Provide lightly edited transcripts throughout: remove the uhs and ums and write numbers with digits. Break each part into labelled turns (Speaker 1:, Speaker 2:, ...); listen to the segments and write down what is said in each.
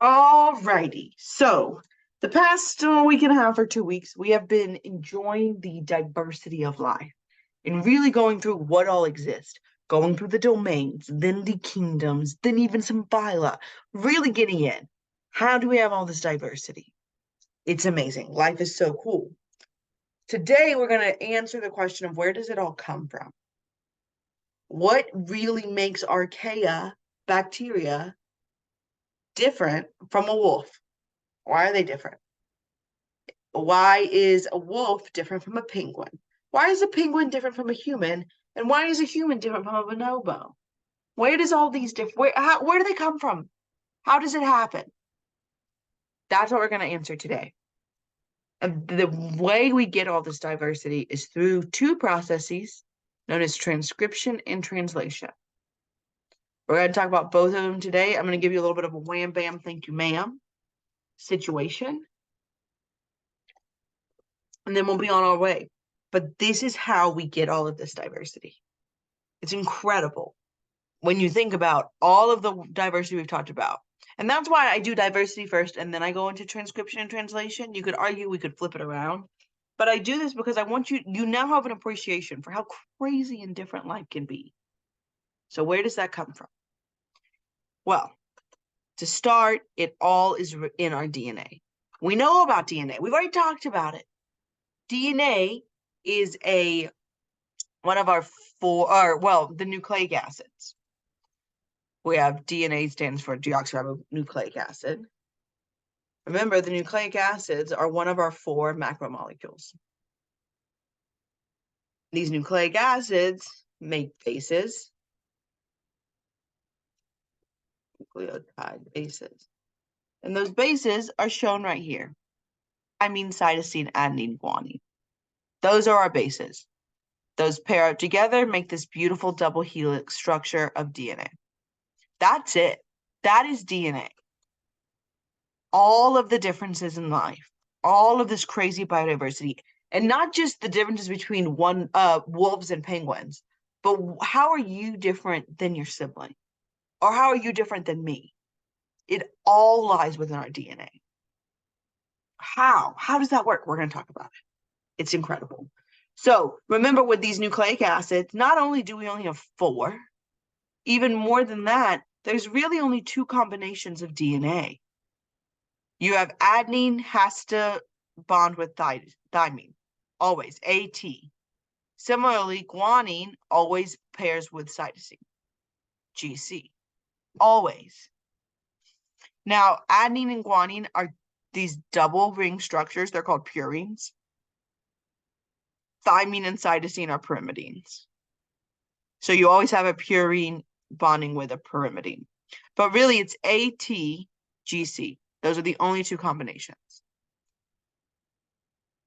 Speaker 1: Alrighty. So, the past week and a half or 2 weeks, we have been enjoying the diversity of life and really going through what all exists, going through the domains, then the kingdoms, then even some phyla, really getting in. How do we have all this diversity? It's amazing. Life is so cool. Today, we're going to answer the question of where does it all come from? What really makes archaea, bacteria, different from a wolf? Why are they different? Why is a wolf different from a penguin? Why is a penguin different from a human? And why is a human different from a bonobo? Where does all these where do they come from? How does it happen? That's what we're going to answer today. And the way we get all this diversity is through two processes known as transcription and translation. We're going to talk about both of them today. I'm going to give you a little bit of a wham bam, thank you, ma'am situation. And then we'll be on our way. But this is how we get all of this diversity. It's incredible when you think about all of the diversity we've talked about. And that's why I do diversity first, and then I go into transcription and translation. You could argue we could flip it around. But I do this because I want you now have an appreciation for how crazy and different life can be. So where does that come from? Well, to start, it all is in our DNA. We know about DNA. We've already talked about it. DNA is one of our the nucleic acids. We have DNA stands for deoxyribonucleic acid. Remember, the nucleic acids are one of our 4 macromolecules. These nucleic acids make bases, nucleotide bases. And those bases are shown right here. Thymine, cytosine, adenine, guanine. Those are our bases. Those pair up together, make this beautiful double helix structure of DNA. That's it. That is DNA. All of the differences in life, all of this crazy biodiversity, and not just the differences between wolves and penguins, but how are you different than your sibling? Or how are you different than me? It all lies within our DNA. How? How does that work? We're going to talk about it. It's incredible. So remember, with these nucleic acids, not only do we only have 4, even more than that, there's really only 2 combinations of DNA. You have adenine has to bond with thymine, always, AT. Similarly, guanine always pairs with cytosine, GC, always. Now, adenine and guanine are these double ring structures. They're called purines. Thymine and cytosine are pyrimidines. So you always have a purine bonding with a pyrimidine. But really, it's AT, GC. Those are the only 2 combinations.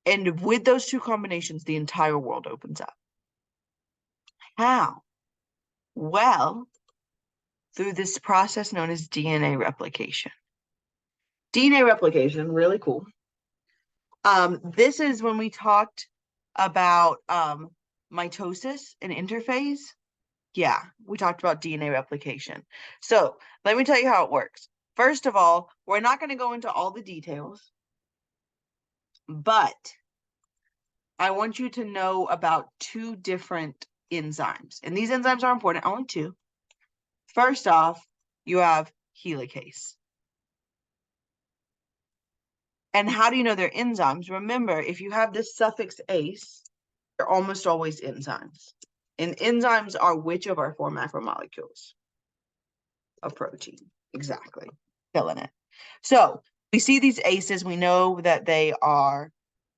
Speaker 1: And with those 2 combinations, the entire world opens up. How? Well, through this process known as DNA replication. DNA replication, really cool. This is when we talked about mitosis and interphase. Yeah, we talked about DNA replication. So let me tell you how it works. First of all, we're not going to go into all the details, but I want you to know about 2 different enzymes. And these enzymes are important, only 2. First off, you have helicase. And how do you know they're enzymes? Remember, if you have this suffix ase, they're almost always enzymes. And enzymes are which of our 4 macromolecules of protein? Exactly. Killing it. So we see these aces, we know that they are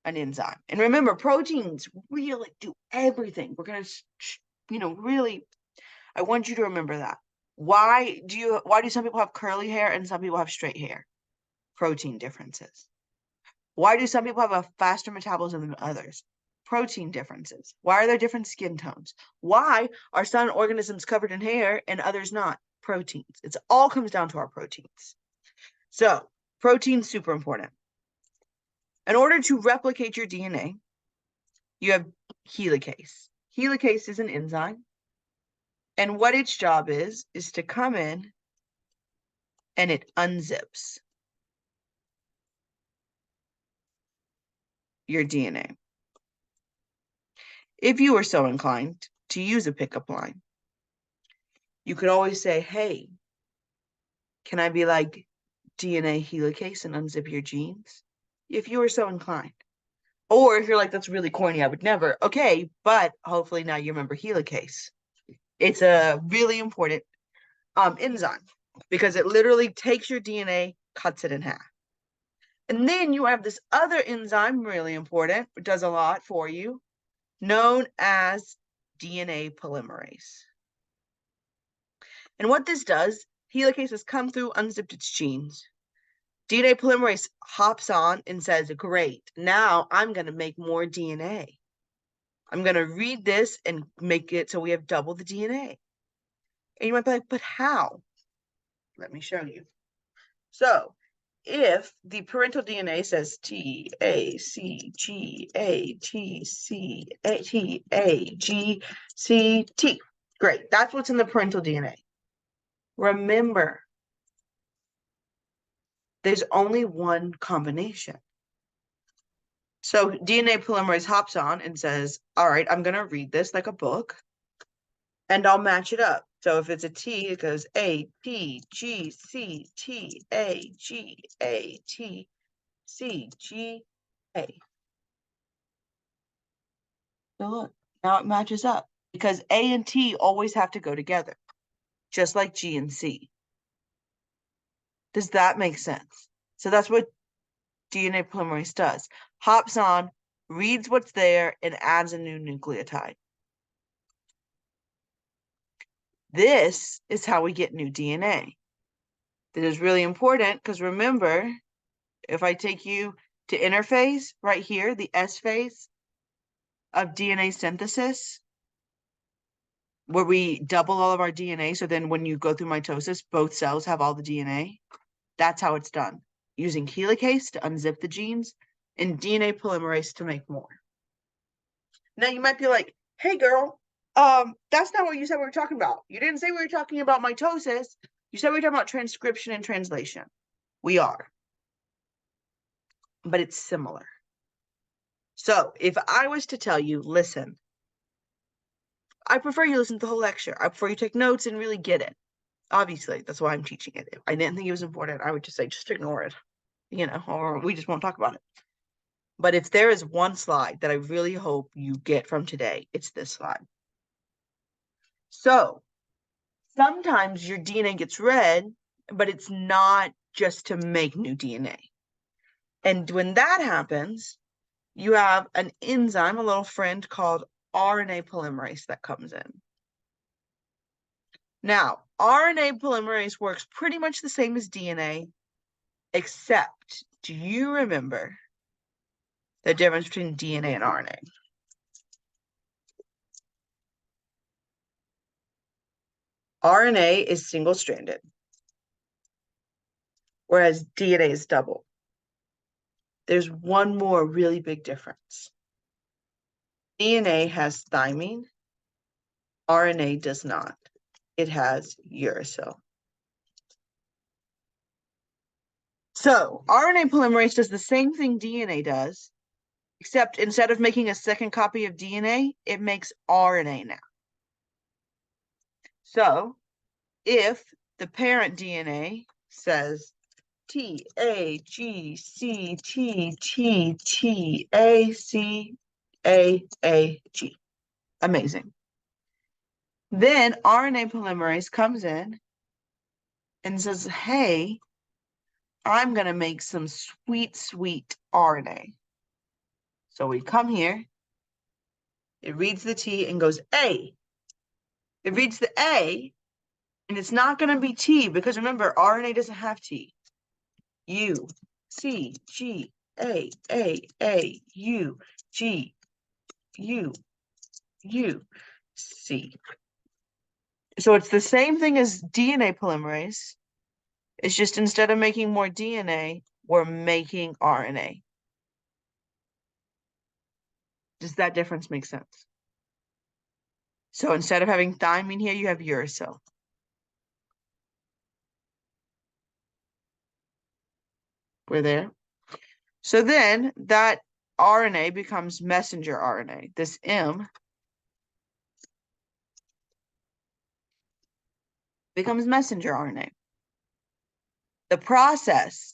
Speaker 1: an enzyme. And remember, proteins really do everything. We're going to, really, I want you to remember that. Why do some people have curly hair and some people have straight hair? Protein differences. Why do some people have a faster metabolism than others? Protein differences. Why are there different skin tones? Why are some organisms covered in hair and others not? Proteins. It all comes down to our proteins. So, proteins, super important. In order to replicate your DNA, you have helicase. Helicase is an enzyme. And what its job is to come in and it unzips. your DNA. If you were so inclined to use a pickup line, you could always say, hey, can I be like DNA helicase and unzip your genes? If you were so inclined. Or if you're like, that's really corny, I would never. Okay, but hopefully now you remember helicase. It's a really important enzyme because it literally takes your DNA, cuts it in half. And then you have this other enzyme, really important, it does a lot for you, known as DNA polymerase. And what this does, helicase has come through, unzipped its genes. DNA polymerase hops on and says, great, now I'm going to make more DNA. I'm going to read this and make it so we have double the DNA. And you might be like, but how? Let me show you. So if the parental DNA says T, A, C, G, A, T, C, A, T, A, G, C, T. Great, that's what's in the parental DNA. Remember, there's only one combination. So DNA polymerase hops on and says, all right, I'm going to read this like a book, and I'll match it up. So if it's a T, it goes A, T, G, C, T, A, G, A, T, C, G, A. So look, now it matches up because A and T always have to go together, just like G and C. Does that make sense? So that's what DNA polymerase does. Hops on, reads what's there, and adds a new nucleotide. This is how we get new DNA. This is really important because remember, if I take you to interphase right here, the S phase of DNA synthesis, where we double all of our DNA, so then when you go through mitosis, both cells have all the DNA. That's how it's done, using helicase to unzip the genes and DNA polymerase to make more. Now you might be like, hey girl, that's not what you said we were talking about. You didn't say we were talking about mitosis. You said we were talking about transcription and translation. We are. But it's similar. So if I was to tell you, listen, I prefer you listen to the whole lecture. I prefer you take notes and really get it. Obviously, that's why I'm teaching it. If I didn't think it was important, I would just say, just ignore it, or we just won't talk about it. But if there is one slide that I really hope you get from today, it's this slide. So sometimes your DNA gets read, but it's not just to make new DNA. And when that happens, you have an enzyme, a little friend called RNA polymerase that comes in. Now, RNA polymerase works pretty much the same as DNA, except, do you remember the difference between DNA and RNA? RNA is single-stranded, whereas DNA is double. There's one more really big difference. DNA has thymine, RNA does not. It has uracil. So RNA polymerase does the same thing DNA does, except instead of making a second copy of DNA, it makes RNA now. So if the parent DNA says T, A, G, C, T, T, T, A, C, A, G. Amazing. Then RNA polymerase comes in and says, hey, I'm going to make some sweet, sweet RNA. So we come here, it reads the T and goes A. It reads the A, and it's not going to be T because remember, RNA doesn't have T. U, C, G, A, U, G, U, U, C. So it's the same thing as DNA polymerase. It's just instead of making more DNA, we're making RNA. Does that difference make sense? So instead of having thymine here, you have uracil. We're there. So then that RNA becomes messenger RNA. This M becomes messenger RNA. The process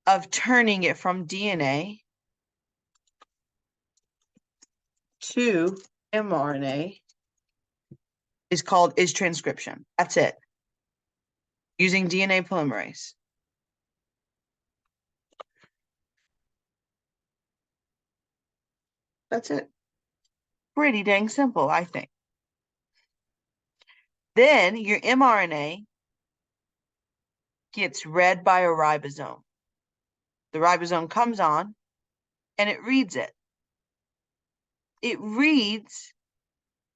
Speaker 1: of turning it from DNA to mRNA is transcription. That's it. Using DNA polymerase. That's it. Pretty dang simple, I think. Then your mRNA gets read by a ribosome. The ribosome comes on and it reads it. It reads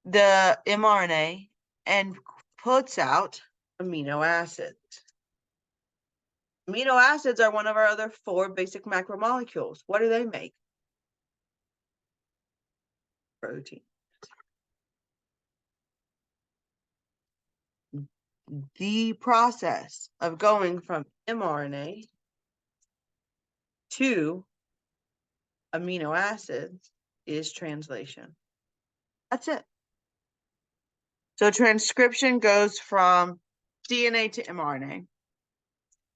Speaker 1: the mRNA and puts out amino acids. Amino acids are one of our other 4 basic macromolecules. What do they make? Protein. The process of going from mRNA to amino acids is translation. That's it. So transcription goes from DNA to mRNA.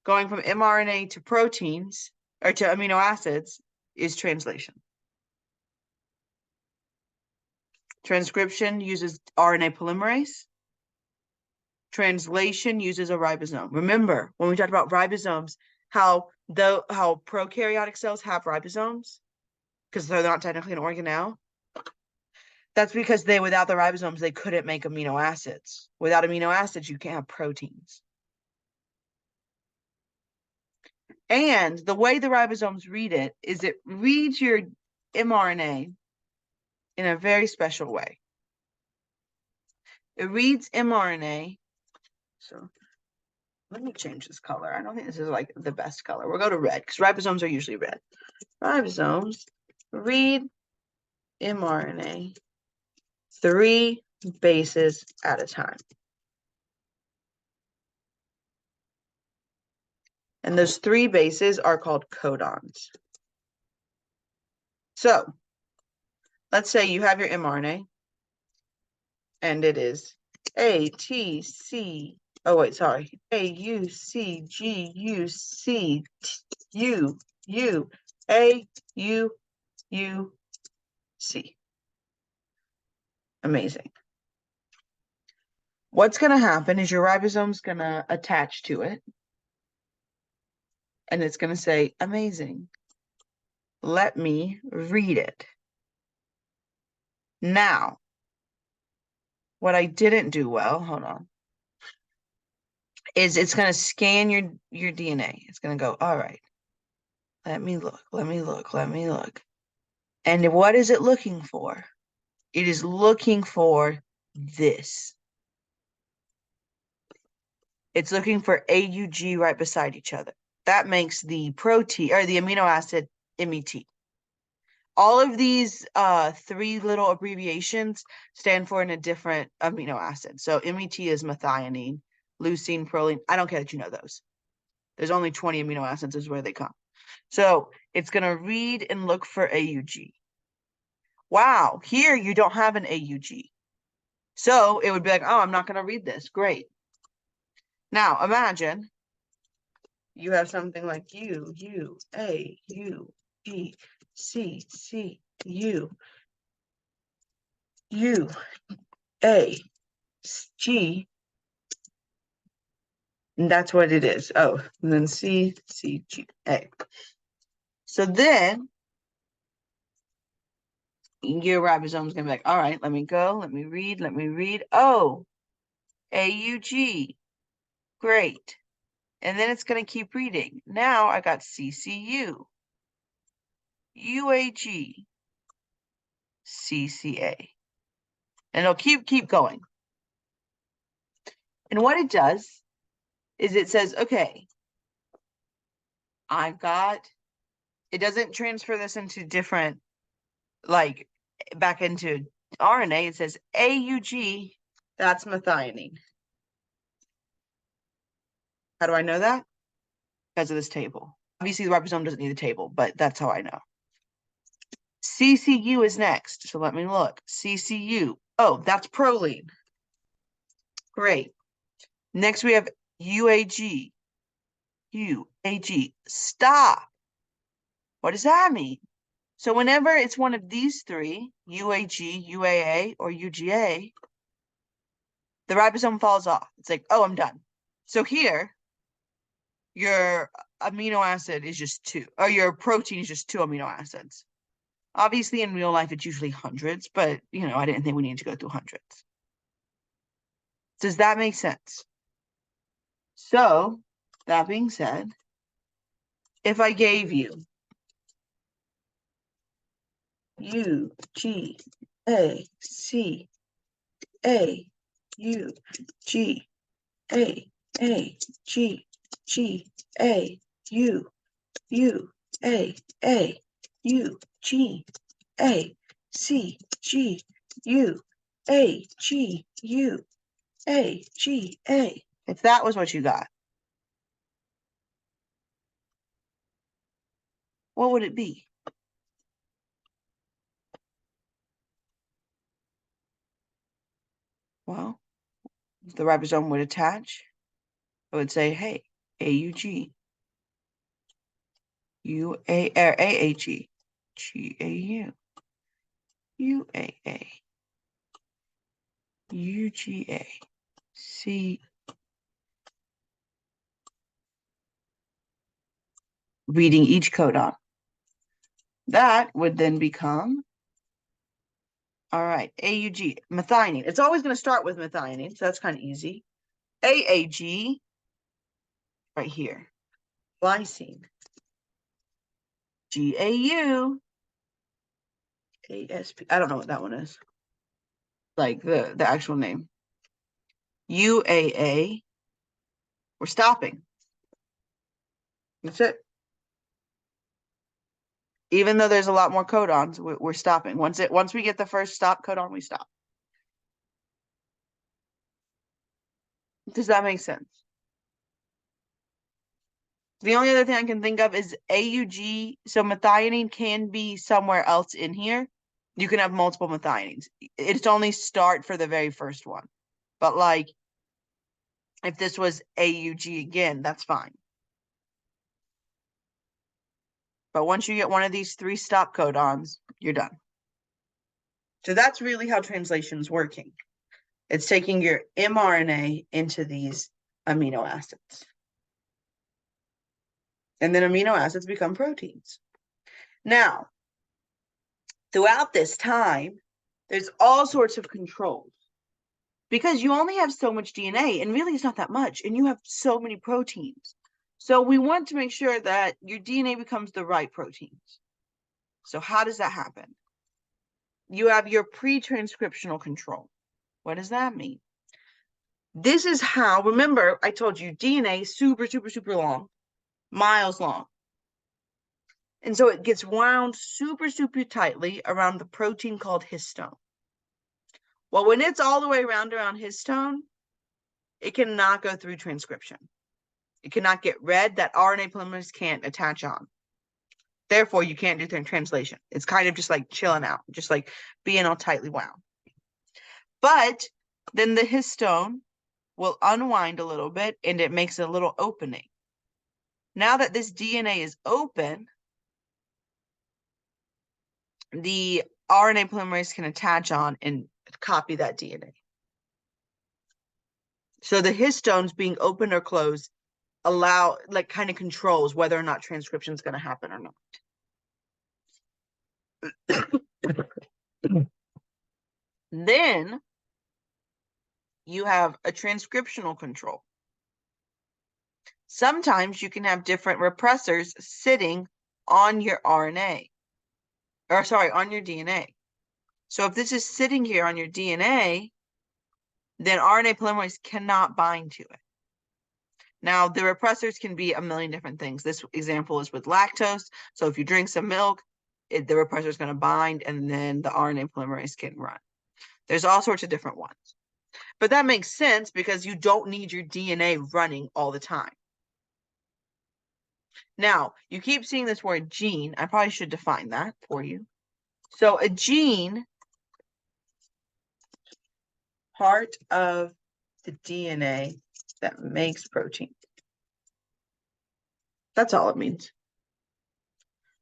Speaker 1: Going from mRNA to proteins, or to amino acids, is translation. Transcription uses RNA polymerase. Translation uses a ribosome. Remember, when we talked about ribosomes, how prokaryotic cells have ribosomes, because they're not technically an organelle. That's because without the ribosomes, they couldn't make amino acids. Without amino acids, you can't have proteins. And the way the ribosomes read it is it reads your mRNA in a very special way. It reads mRNA. So let me change this color. I don't think this is like the best color. We'll go to red because ribosomes are usually red. Ribosomes read mRNA 3 bases at a time. And those 3 bases are called codons. So let's say you have your mRNA and it is A, T, C, oh wait, sorry, A, U, C, G, U, C, U, U, A, U, U, C. Amazing. What's going to happen is your ribosome's going to attach to it. And it's going to say, amazing. Let me read it. Now, what I didn't do well, hold on, is it's going to scan your DNA. It's going to go, all right, let me look. And what is it looking for? It is looking for this. It's looking for AUG right beside each other. That makes the protein or the amino acid MET. All of these 3 little abbreviations stand for a different amino acid. So MET is methionine, leucine, proline. I don't care that you know those. There's only 20 amino acids is where they come. So it's going to read and look for AUG. Wow, here you don't have an AUG. So it would be like, oh, I'm not going to read this. Great. Now imagine you have something like U, A, U, G, C, C, U, A, G, and that's what it is. Oh, and then C, C, G, A. So then your ribosome is going to be like, all right, let me go, let me read. Oh, AUG. Great. And then it's going to keep reading. Now I got CCU, UAG, CCA. And it'll keep going. And what it does is it says, okay, it doesn't transfer this into different, like back into RNA. It says AUG, that's methionine. How do I know that? Because of this table. Obviously, the ribosome doesn't need the table, but that's how I know. CCU is next. So let me look. CCU. Oh, that's proline. Great. Next we have UAG. UAG. Stop. What does that mean? So whenever it's one of these three, UAG, UAA, or UGA, the ribosome falls off. It's like, oh, I'm done. So here, your amino acid is just 2, or your protein is just 2 amino acids. Obviously, in real life, it's usually hundreds, but, I didn't think we needed to go through hundreds. Does that make sense? So, that being said, if I gave you U, G, A, C, A, U, G, A, G, G, A, U, U, A, U, G, A, C, G, U, A, G, U, A, G, A. If that was what you got, what would it be? Well, the ribosome would attach. It would say, hey, AUG, AAG, GAU, UAA, UGA, C. Reading each codon. That would then become, all right, AUG, methionine. It's always going to start with methionine, so that's kind of easy. AAG, right here, glycine. GAU, ASP. I don't know what that one is. Like the actual name. UAA. We're stopping. That's it. Even though there's a lot more codons, we're stopping. Once we get the first stop codon, we stop. Does that make sense? The only other thing I can think of is AUG. So methionine can be somewhere else in here. You can have multiple methionines. It's only start for the very first one. But like, if this was AUG again, that's fine. But once you get one of these 3 stop codons, you're done. So that's really how translation's working. It's taking your mRNA into these amino acids. And then amino acids become proteins. Now, throughout this time, there's all sorts of controls. Because you only have so much DNA, and really it's not that much, and you have so many proteins. So we want to make sure that your DNA becomes the right proteins. So how does that happen? You have your pre-transcriptional control. What does that mean? This is how, remember, I told you DNA is super, super, super long, miles long. And so it gets wound super, super tightly around the protein called histone. Well, when it's all the way around histone, it cannot go through transcription. It cannot get read. That RNA polymerase can't attach on. Therefore, you can't do translation. It's kind of just like chilling out, just like being all tightly wound. But then the histone will unwind a little bit, and it makes a little opening. Now that this DNA is open, the RNA polymerase can attach on and copy that DNA. So the histones being open or closed kind of controls whether or not transcription is going to happen or not. Then you have a transcriptional control. Sometimes you can have different repressors sitting on your RNA, on your DNA. So if this is sitting here on your DNA, then RNA polymerase cannot bind to it. Now, the repressors can be a million different things. This example is with lactose. So if you drink some milk, the repressor is going to bind, and then the RNA polymerase can run. There's all sorts of different ones. But that makes sense because you don't need your DNA running all the time. Now, you keep seeing this word gene. I probably should define that for you. So a gene, part of the DNA that makes protein. That's all it means.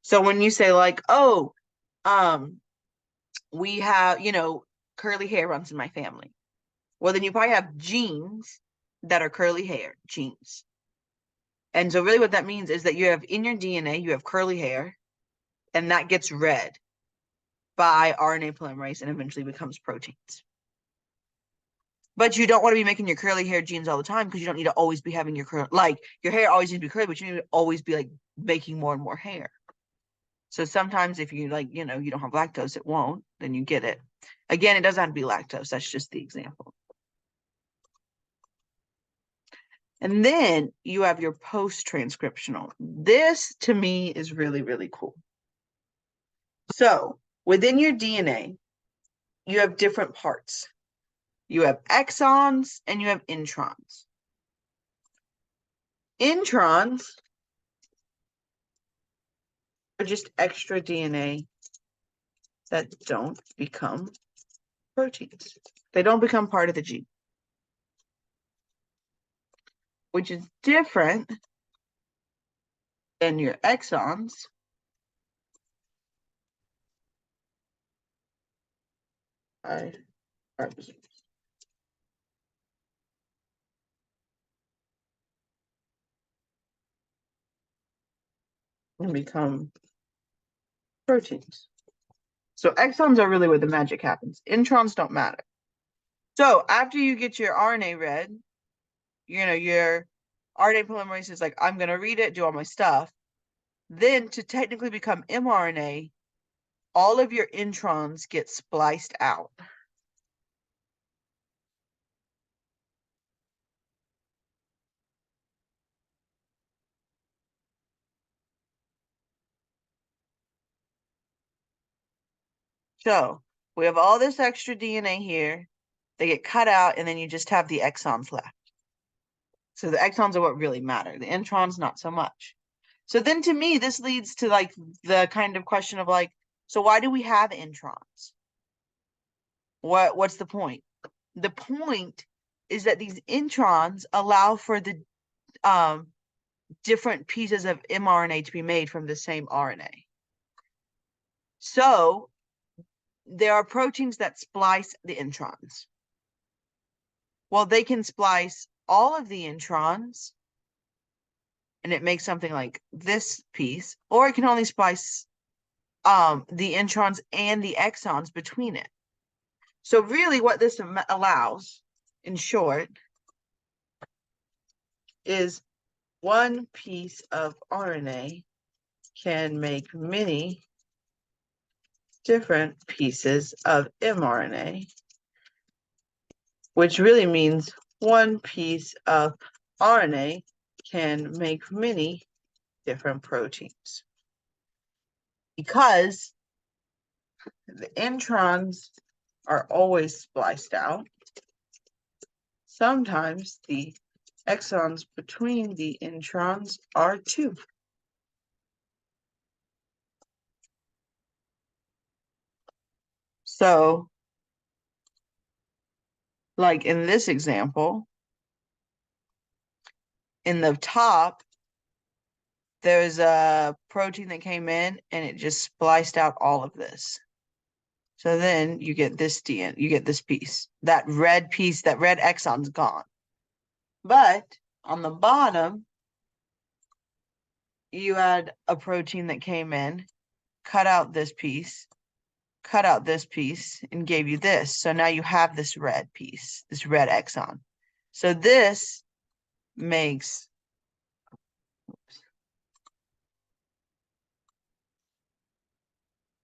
Speaker 1: So when you say like, oh, we have, curly hair runs in my family. Well, then you probably have genes that are curly hair genes. And so really what that means is that you have in your DNA, you have curly hair, and that gets read by RNA polymerase and eventually becomes proteins. But you don't want to be making your curly hair genes all the time because you don't need to always be having your your hair always needs to be curly, but you need to always be like making more and more hair. So sometimes if you you don't have lactose, it won't, then you get it. Again, it doesn't have to be lactose. That's just the example. And then you have your post-transcriptional. This to me is really, really cool. So within your DNA, you have different parts. You have exons and you have introns. Introns are just extra DNA that don't become proteins. They don't become part of the gene, which is different than your exons. And become proteins. So exons are really where the magic happens. Introns don't matter. So after you get your RNA read, your RNA polymerase is like, I'm going to read it, do all my stuff. Then to technically become mRNA, all of your introns get spliced out. So we have all this extra DNA here. They get cut out, and then you just have the exons left. So the exons are what really matter. The introns, not so much. So then to me, this leads to like the kind of question of like, so why do we have introns? What's the point? The point is that these introns allow for the different pieces of mRNA to be made from the same RNA. So there are proteins that splice the introns. Well, they can splice all of the introns and it makes something like this piece, or it can only splice the introns and the exons between it. So really what this allows, in short, is one piece of RNA can make many different pieces of mRNA, which really means one piece of RNA can make many different proteins. Because the introns are always spliced out, sometimes the exons between the introns are too. So, like in this example, in the top, there's a protein that came in and it just spliced out all of this. So then you get this DNA, you get this piece. That red piece, that red exon's gone. But on the bottom, you had a protein that came in, cut out this piece, cut out this piece, and gave you this. So now you have this red piece, this red exon. So this makes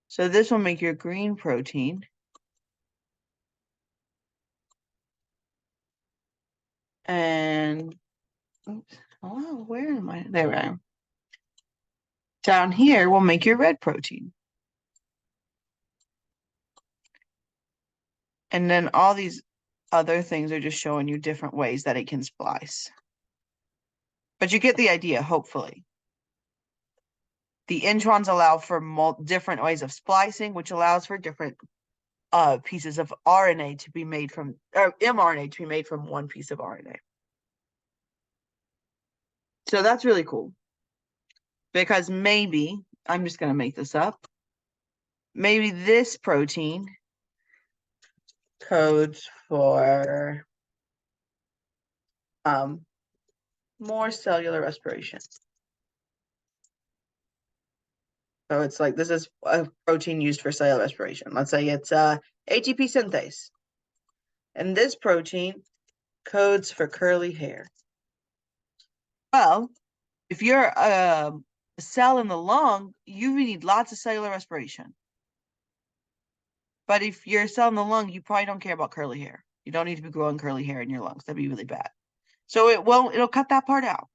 Speaker 1: So this will make your green protein. And oops, oh, where am I? There I am. Down here will make your red protein. And then all these other things are just showing you different ways that it can splice. But you get the idea, hopefully. The introns allow for different ways of splicing, which allows for different pieces of RNA to be made from, or mRNA to be made from one piece of RNA. So that's really cool. Because maybe, I'm just going to make this up, maybe this protein codes for more cellular respiration. So it's like, this is a protein used for cellular respiration. Let's say it's ATP synthase. And this protein codes for curly hair. Well, if you're a cell in the lung, you need lots of cellular respiration. But if you're a cell in the lung, you probably don't care about curly hair. You don't need to be growing curly hair in your lungs. That'd be really bad. So it'll cut that part out.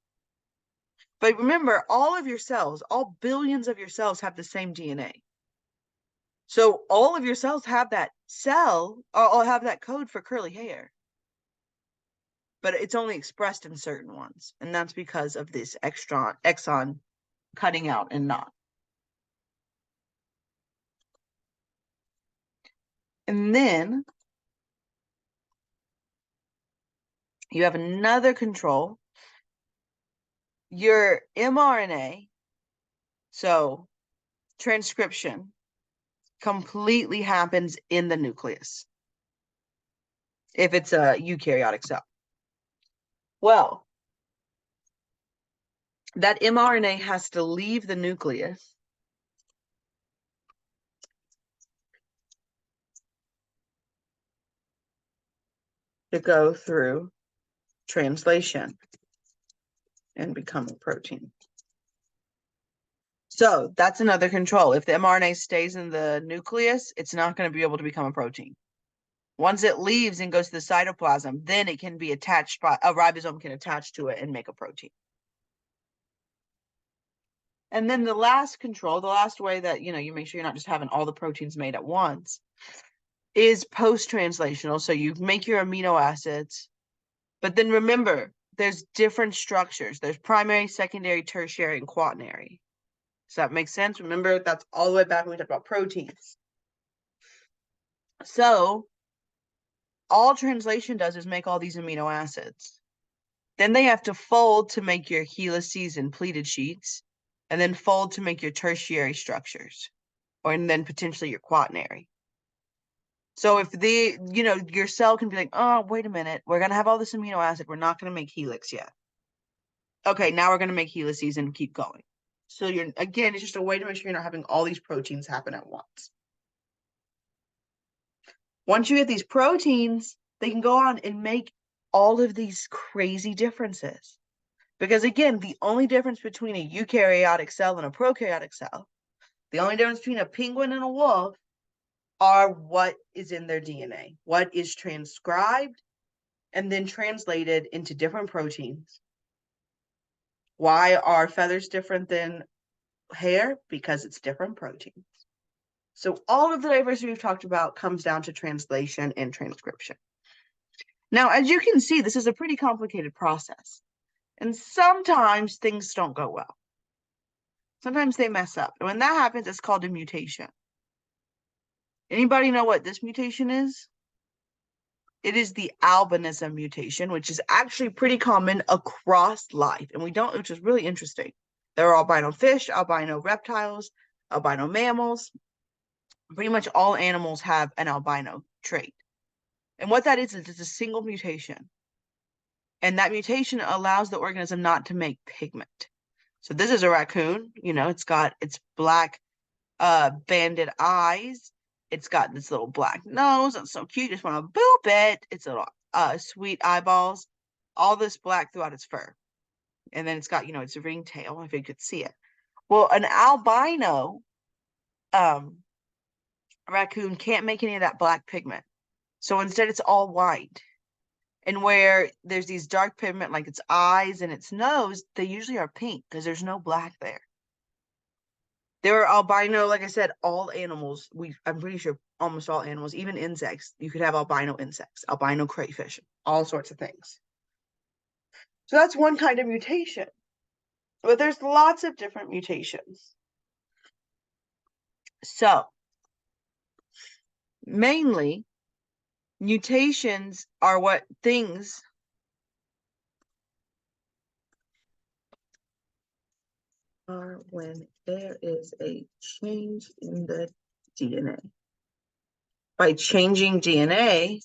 Speaker 1: But remember, all of your cells, all billions of your cells have the same DNA. So all of your cells have that cell, or have that code for curly hair. But it's only expressed in certain ones. And that's because of this exon cutting out and not. And then you have another control. Your mRNA, so transcription, completely happens in the nucleus if it's a eukaryotic cell. Well, that mRNA has to leave the nucleus to go through translation and become a protein. So that's another control. If the mRNA stays in the nucleus, it's not going to be able to become a protein. Once it leaves and goes to the cytoplasm, then it can be attached by a ribosome can attach to it and make a protein. And then the last control, the last way that you make sure you're not just having all the proteins made at once, is post-translational. So you make your amino acids, but then remember, there's different structures. There's primary, secondary, tertiary, and quaternary. Does that make sense? Remember, that's all the way back when we talked about proteins. So all translation does is make all these amino acids. Then they have to fold to make your helices and pleated sheets, and then fold to make your tertiary structures, and then potentially your quaternary. So if your cell can be like, oh, wait a minute, we're going to have all this amino acid. We're not going to make helix yet. Okay, now we're going to make helices and keep going. So again, it's just a way to make sure you're not having all these proteins happen at once. Once you get these proteins, they can go on and make all of these crazy differences. Because again, the only difference between a eukaryotic cell and a prokaryotic cell, the only difference between a penguin and a wolf, are what is in their DNA, what is transcribed and then translated into different proteins. Why are feathers different than hair? Because it's different proteins. So all of the diversity we've talked about comes down to translation and transcription. Now, as you can see, this is a pretty complicated process. And sometimes things don't go well. Sometimes they mess up. And when that happens, it's called a mutation. Anybody know what this mutation is? It is the albinism mutation, which is actually pretty common across life. And which is really interesting. There are albino fish, albino reptiles, albino mammals. Pretty much all animals have an albino trait. And what that is it's a single mutation. And that mutation allows the organism not to make pigment. So this is a raccoon, it's got its black banded eyes. It's got this little black nose. It's so cute. You just want to boop it. It's little sweet eyeballs. All this black throughout its fur. And then it's got, its ring tail, if you could see it. Well, an albino raccoon can't make any of that black pigment. So instead it's all white. And where there's these dark pigment like its eyes and its nose, they usually are pink because there's no black there. There are albino, like I said, all animals. I'm pretty sure almost all animals, even insects, you could have albino insects, albino crayfish, all sorts of things. So that's one kind of mutation. But there's lots of different mutations. So mainly mutations are what things are when there is a change in the DNA. By changing DNA,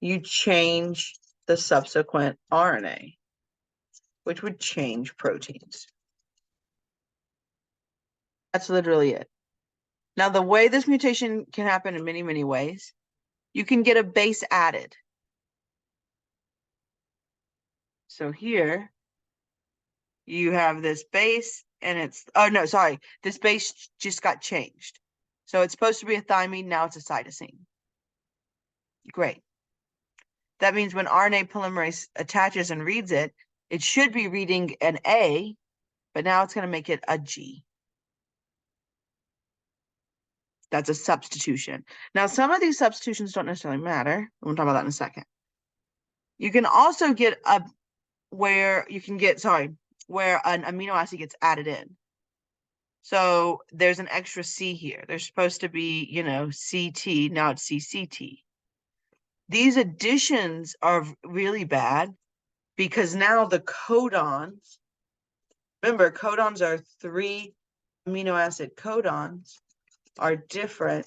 Speaker 1: you change the subsequent RNA, which would change proteins. That's literally it. Now, the way this mutation can happen in many, many ways, you can get a base added. So here, you have this base, and it's, oh no, sorry, this base just got changed. So it's supposed to be a thymine, now it's a cytosine. Great. That means when RNA polymerase attaches and reads it, it should be reading an A, but now it's going to make it a G. That's a substitution. Now, some of these substitutions don't necessarily matter. We'll talk about that in a second. You can also get where an amino acid gets added in. So there's an extra C here. There's supposed to be, CT, now it's CCT. These additions are really bad because now the codons, remember, codons are 3 amino acid codons, are different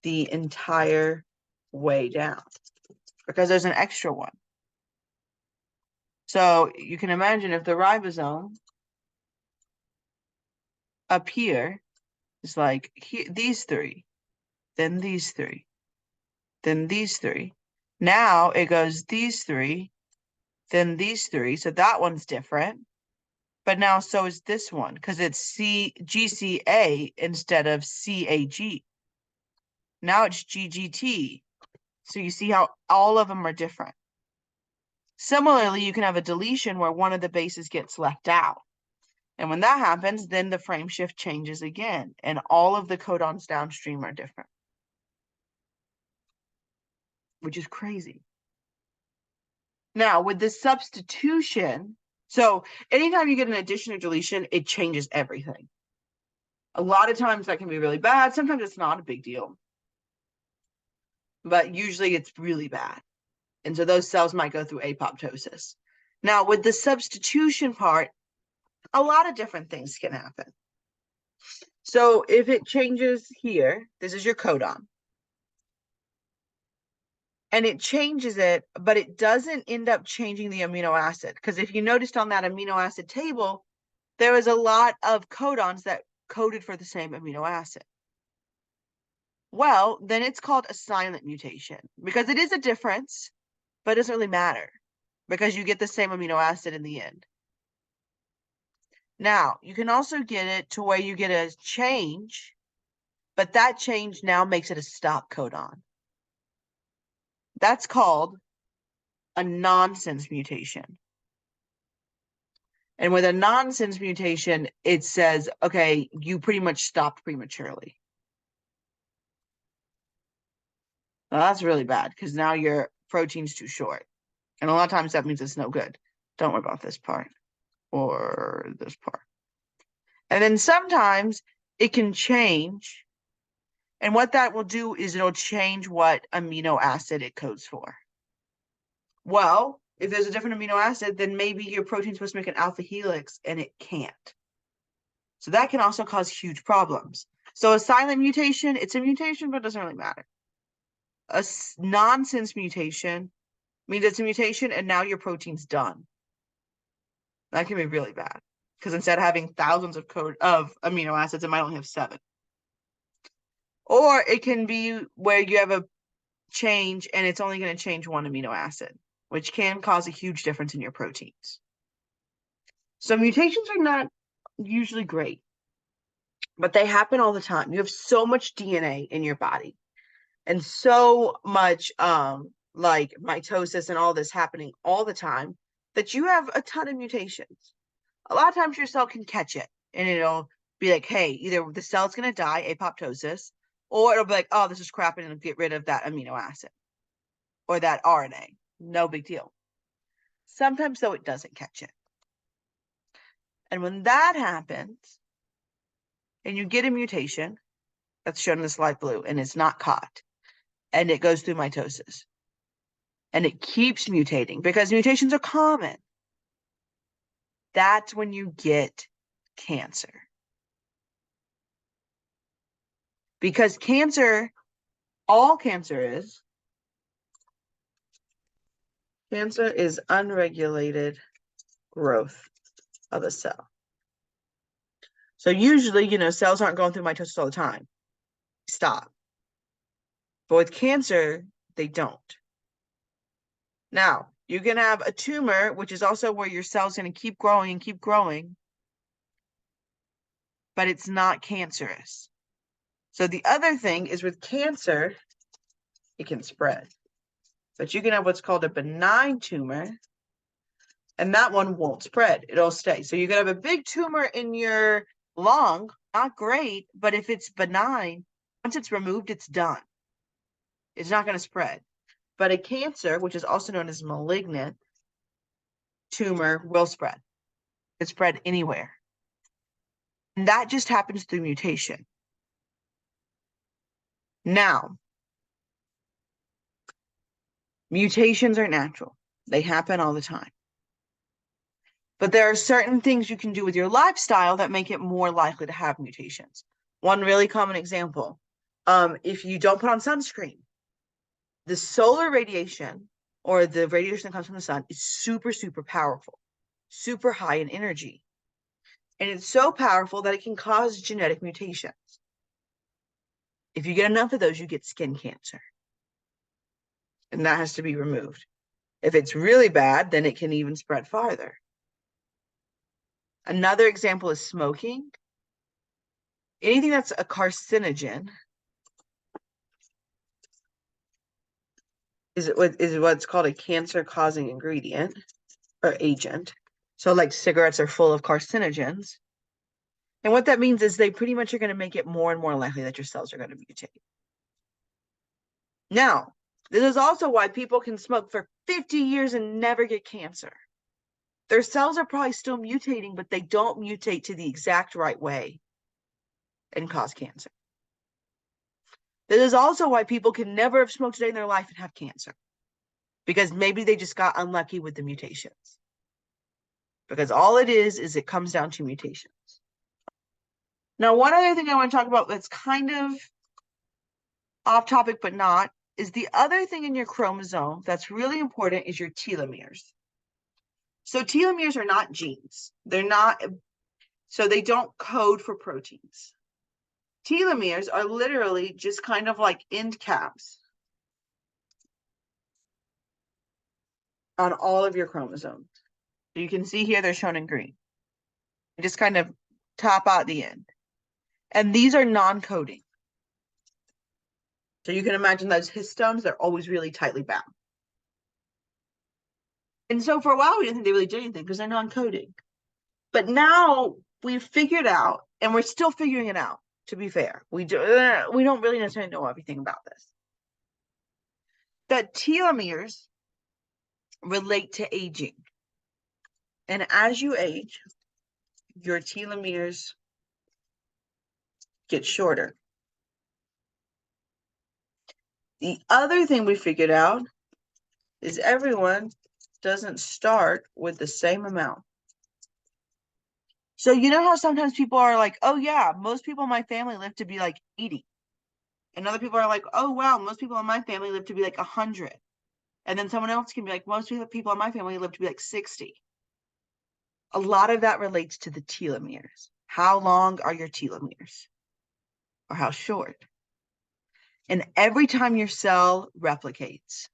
Speaker 1: the entire way down because there's an extra one. So you can imagine if the ribosome up here is like these 3, then these 3, then these 3. Now it goes these 3, then these 3. So that one's different. But now so is this one because it's GCA instead of CAG. Now it's GGT. So you see how all of them are different. Similarly, you can have a deletion where one of the bases gets left out. And when that happens, then the frame shift changes again, and all of the codons downstream are different, which is crazy. Now, with the substitution, so anytime you get an addition or deletion, it changes everything. A lot of times that can be really bad. Sometimes it's not a big deal, but usually it's really bad. And so those cells might go through apoptosis. Now, with the substitution part, a lot of different things can happen. So if it changes here, this is your codon. And it changes it, but it doesn't end up changing the amino acid. Because if you noticed on that amino acid table, there was a lot of codons that coded for the same amino acid. Well, then it's called a silent mutation because it is a difference, but it doesn't really matter because you get the same amino acid in the end. Now, you can also get it to where you get a change, but that change now makes it a stop codon. That's called a nonsense mutation. And with a nonsense mutation, it says, okay, you pretty much stopped prematurely. Now, that's really bad because now your protein's too short. And a lot of times that means it's no good. Don't worry about this part or this part. And then sometimes it can change. And what that will do is it'll change what amino acid it codes for. Well, if there's a different amino acid, then maybe your protein's supposed to make an alpha helix and it can't. So that can also cause huge problems. So a silent mutation, it's a mutation, but it doesn't really matter. A nonsense mutation means it's a mutation and now your protein's done. That can be really bad because instead of having thousands of amino acids, it might only have 7. Or it can be where you have a change and it's only going to change 1 amino acid, which can cause a huge difference in your proteins. So mutations are not usually great, but they happen all the time. You have so much DNA in your body and so much like mitosis and all this happening all the time that you have a ton of mutations. A lot of times your cell can catch it and it'll be like, hey, either the cell's going to die, apoptosis, or it'll be like, oh, this is crap, and it'll get rid of that amino acid or that RNA. No big deal. Sometimes, though, it doesn't catch it. And when that happens, and you get a mutation that's shown in this light blue, and it's not caught, and it goes through mitosis, and it keeps mutating because mutations are common, that's when you get cancer. Because cancer, all cancer is unregulated growth of a cell. So usually, cells aren't going through mitosis all the time. Stop. But with cancer, they don't. Now, you can have a tumor, which is also where your cell's going to keep growing and keep growing, but it's not cancerous. So the other thing is with cancer, it can spread. But you can have what's called a benign tumor, and that one won't spread. It'll stay. So you can have a big tumor in your lung, not great, but if it's benign, once it's removed, it's done. It's not going to spread. But a cancer, which is also known as malignant tumor, will spread. It spread anywhere. And that just happens through mutation. Now, mutations are natural. They happen all the time. But there are certain things you can do with your lifestyle that make it more likely to have mutations. One really common example, if you don't put on sunscreen, the solar radiation or the radiation that comes from the sun is super, super powerful, super high in energy. And it's so powerful that it can cause genetic mutations. If you get enough of those, you get skin cancer. And that has to be removed. If it's really bad, then it can even spread farther. Another example is smoking. Anything that's a carcinogen is what's called a cancer-causing ingredient or agent. So like cigarettes are full of carcinogens. And what that means is they pretty much are going to make it more and more likely that your cells are going to mutate. Now, this is also why people can smoke for 50 years and never get cancer. Their cells are probably still mutating, but they don't mutate to the exact right way and cause cancer. This is also why people can never have smoked a day in their life and have cancer, because maybe they just got unlucky with the mutations. Because all it is it comes down to mutations. Now, one other thing I want to talk about that's kind of off topic, but not, is the other thing in your chromosome that's really important is your telomeres. So telomeres are not genes. So they don't code for proteins. Telomeres are literally just kind of like end caps on all of your chromosomes. So you can see here they're shown in green. They just kind of top out the end. And these are non-coding. So you can imagine those histones, they're always really tightly bound. And so for a while, we didn't think they really did anything because they're non-coding. But now we've figured out, and we're still figuring it out, to be fair. We don't really necessarily know everything about this. That telomeres relate to aging. And as you age, your telomeres get shorter. The other thing we figured out is everyone doesn't start with the same amount. So you know how sometimes people are like, oh yeah, most people in my family live to be like 80. And other people are like, oh wow, most people in my family live to be like 100. And then someone else can be like, most people in my family live to be like 60. A lot of that relates to the telomeres. How long are your telomeres? Or how short? And every time your cell replicates,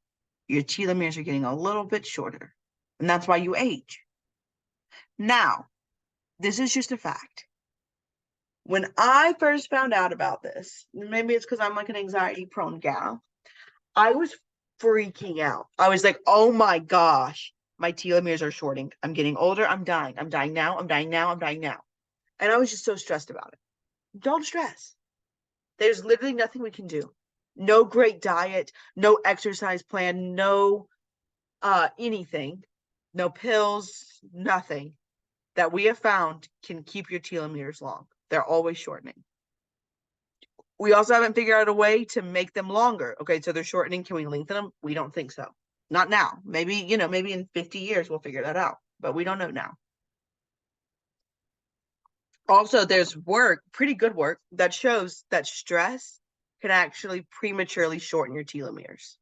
Speaker 1: your telomeres are getting a little bit shorter. And that's why you age. Now, this is just a fact. When I first found out about this, maybe it's because I'm like an anxiety-prone gal, I was freaking out. I was like, oh my gosh, my telomeres are shorting. I'm getting older. I'm dying. I'm dying now. I'm dying now. I'm dying now. And I was just so stressed about it. Don't stress. There's literally nothing we can do. No great diet, no exercise plan, no anything, no pills, nothing that we have found can keep your telomeres long. They're always shortening. We also haven't figured out a way to make them longer. Okay, so they're shortening. Can we lengthen them? We don't think so. Not now. Maybe, maybe in 50 years we'll figure that out, but we don't know now. Also, there's work, pretty good work, that shows that stress can actually prematurely shorten your telomeres.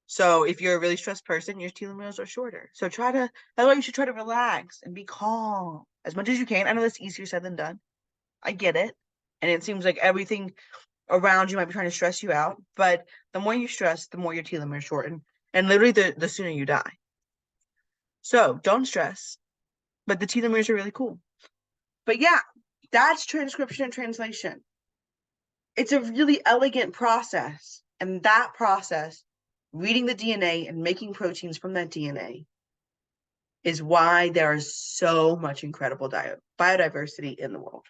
Speaker 1: So if you're a really stressed person, your telomeres are shorter. So that's why you should try to relax and be calm as much as you can. I know that's easier said than done. I get it. And it seems like everything around you might be trying to stress you out. But the more you stress, the more your telomeres shorten. And literally the sooner you die. So don't stress. But the telomeres are really cool. But yeah, that's transcription and translation. It's a really elegant process. And that process, reading the DNA and making proteins from that DNA, is why there is so much incredible biodiversity in the world.